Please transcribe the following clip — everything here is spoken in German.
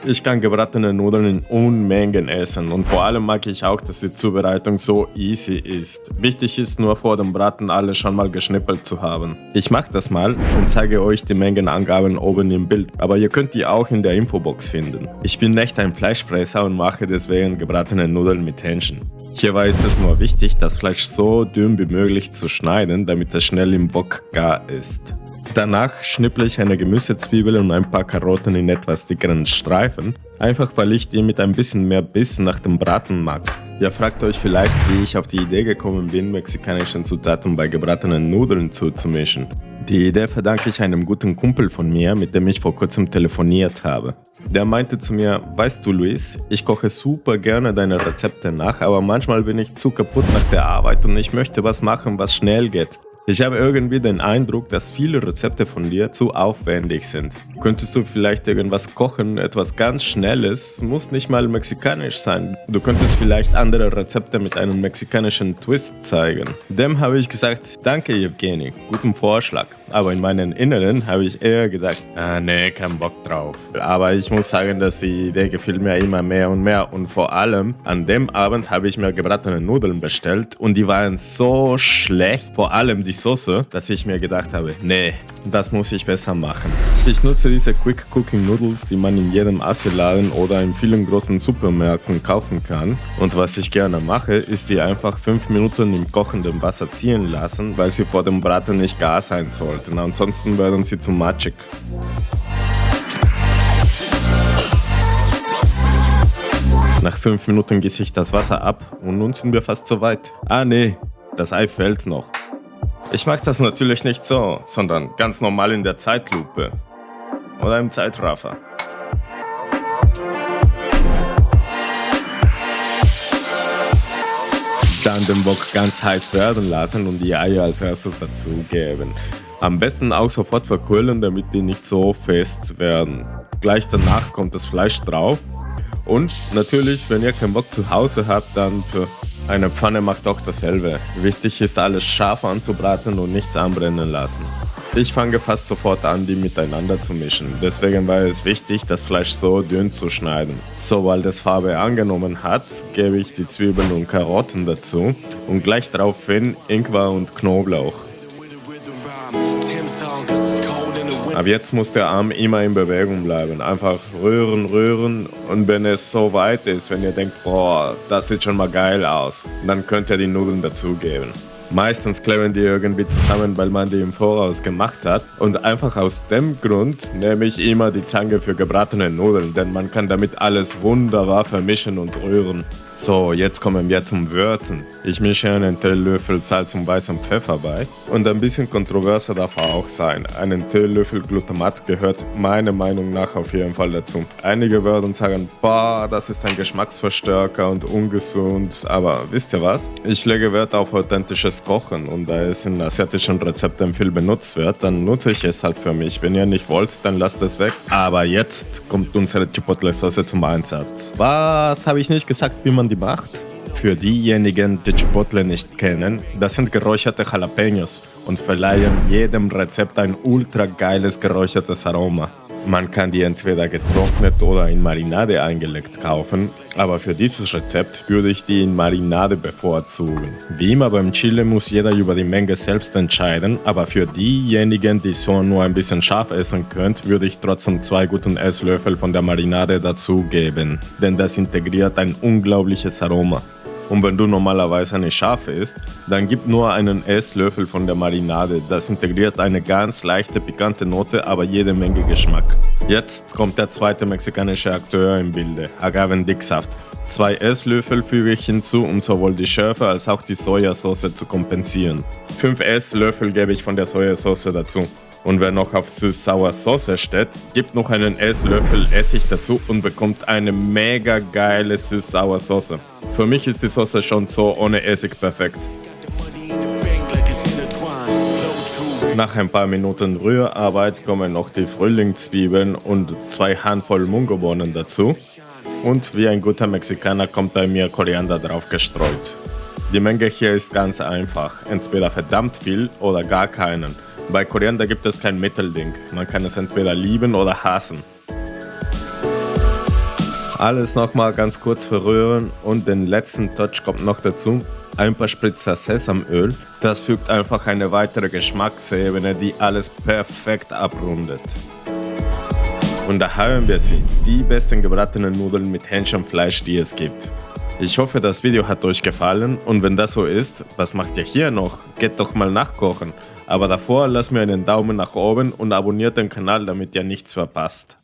Ich kann gebratene Nudeln in Unmengen essen und vor allem mag ich auch, dass die Zubereitung so easy ist. Wichtig ist nur vor dem Braten alles schon mal geschnippelt zu haben. Ich mache das mal und zeige euch die Mengenangaben oben im Bild, aber ihr könnt die auch in der Infobox finden. Ich bin nicht ein Fleischfresser und mache deswegen gebratene Nudeln mit Hähnchen. Hierbei ist es nur wichtig, das Fleisch so dünn wie möglich zu schneiden, damit es schnell im Wok gar ist. Danach schnipple ich eine Gemüsezwiebel und ein paar Karotten in etwas dickeren Streifen, einfach weil ich die mit ein bisschen mehr Biss nach dem Braten mag. Ihr fragt euch vielleicht, wie ich auf die Idee gekommen bin, mexikanische Zutaten bei gebratenen Nudeln zuzumischen. Die Idee verdanke ich einem guten Kumpel von mir, mit dem ich vor kurzem telefoniert habe. Der meinte zu mir, weißt du Luis, ich koche super gerne deine Rezepte nach, aber manchmal bin ich zu kaputt nach der Arbeit und ich möchte was machen, was schnell geht. Ich habe irgendwie den Eindruck, dass viele Rezepte von dir zu aufwendig sind. Könntest du vielleicht irgendwas kochen, etwas ganz Schnelles, muss nicht mal mexikanisch sein. Du könntest vielleicht andere Rezepte mit einem mexikanischen Twist zeigen. Dem habe ich gesagt, danke Evgeny, guten Vorschlag. Aber in meinem Inneren habe ich eher gesagt, nee, kein Bock drauf. Aber ich muss sagen, dass die Idee gefiel mir immer mehr und mehr. Und vor allem, an dem Abend habe ich mir gebratene Nudeln bestellt und die waren so schlecht, vor allem die Soße, dass ich mir gedacht habe, nee, das muss ich besser machen. Ich nutze diese Quick Cooking Noodles, die man in jedem Asialaden oder in vielen großen Supermärkten kaufen kann. Und was ich gerne mache, ist die einfach 5 Minuten im kochenden Wasser ziehen lassen, weil sie vor dem Braten nicht gar sein sollten. Ansonsten werden sie zu matschig. Nach 5 Minuten gieße ich das Wasser ab und nun sind wir fast soweit. Nee, das Ei fehlt noch. Ich mache das natürlich nicht so, sondern ganz normal in der Zeitlupe oder im Zeitraffer. Dann den Wok ganz heiß werden lassen und die Eier als erstes dazugeben. Am besten auch sofort verkohlen, damit die nicht so fest werden. Gleich danach kommt das Fleisch drauf und natürlich, wenn ihr keinen Bock zu Hause habt, dann für eine Pfanne macht auch dasselbe. Wichtig ist, alles scharf anzubraten und nichts anbrennen lassen. Ich fange fast sofort an, die miteinander zu mischen. Deswegen war es wichtig, das Fleisch so dünn zu schneiden. Sobald es Farbe angenommen hat, gebe ich die Zwiebeln und Karotten dazu und gleich daraufhin Ingwer und Knoblauch. Ab jetzt muss der Arm immer in Bewegung bleiben. Einfach rühren, rühren und wenn es so weit ist, wenn ihr denkt, boah, das sieht schon mal geil aus, dann könnt ihr die Nudeln dazugeben. Meistens kleben die irgendwie zusammen, weil man die im Voraus gemacht hat. Und einfach aus dem Grund nehme ich immer die Zange für gebratene Nudeln, denn man kann damit alles wunderbar vermischen und rühren. So, jetzt kommen wir zum Würzen. Ich mische einen Teelöffel Salz und weißen Pfeffer bei. Und ein bisschen kontroverser darf er auch sein. Einen Teelöffel Glutamat gehört meiner Meinung nach auf jeden Fall dazu. Einige würden sagen, boah, das ist ein Geschmacksverstärker und ungesund. Aber wisst ihr was? Ich lege Wert auf authentisches Kochen und da es in asiatischen Rezepten viel benutzt wird, dann nutze ich es halt für mich. Wenn ihr nicht wollt, dann lasst es weg. Aber jetzt kommt unsere Chipotle-Sauce zum Einsatz. Was habe ich nicht gesagt, wie man die macht? Für diejenigen, die Chipotle nicht kennen, das sind geräucherte Jalapenos und verleihen jedem Rezept ein ultra geiles geräuchertes Aroma. Man kann die entweder getrocknet oder in Marinade eingelegt kaufen, aber für dieses Rezept würde ich die in Marinade bevorzugen. Wie immer beim Chili muss jeder über die Menge selbst entscheiden, aber für diejenigen, die so nur ein bisschen scharf essen könnt, würde ich trotzdem 2 guten Esslöffel von der Marinade dazugeben, denn das integriert ein unglaubliches Aroma. Und wenn du normalerweise nicht scharf isst, dann gib nur einen Esslöffel von der Marinade. Das integriert eine ganz leichte, pikante Note, aber jede Menge Geschmack. Jetzt kommt der zweite mexikanische Akteur im Bilde, Agavendicksaft. 2 Esslöffel füge ich hinzu, um sowohl die Schärfe als auch die Sojasauce zu kompensieren. 5 Esslöffel gebe ich von der Sojasauce dazu. Und wer noch auf süß-sauer Sauce steht, gibt noch einen Esslöffel Essig dazu und bekommt eine mega geile süß-sauer Sauce. Für mich ist die Sauce schon so ohne Essig perfekt. Nach ein paar Minuten Rührarbeit kommen noch die Frühlingszwiebeln und 2 Handvoll Mungobohnen dazu. Und wie ein guter Mexikaner kommt bei mir Koriander drauf gestreut. Die Menge hier ist ganz einfach, entweder verdammt viel oder gar keinen. Bei Koriander gibt es kein Mittelding, man kann es entweder lieben oder hassen. Alles nochmal ganz kurz verrühren und den letzten Touch kommt noch dazu. Ein paar Spritzer Sesamöl. Das fügt einfach eine weitere Geschmacksebene, die alles perfekt abrundet. Und da haben wir sie, die besten gebratenen Nudeln mit Hähnchenfleisch, die es gibt. Ich hoffe, das Video hat euch gefallen und wenn das so ist, was macht ihr hier noch? Geht doch mal nachkochen. Aber davor lasst mir einen Daumen nach oben und abonniert den Kanal, damit ihr nichts verpasst.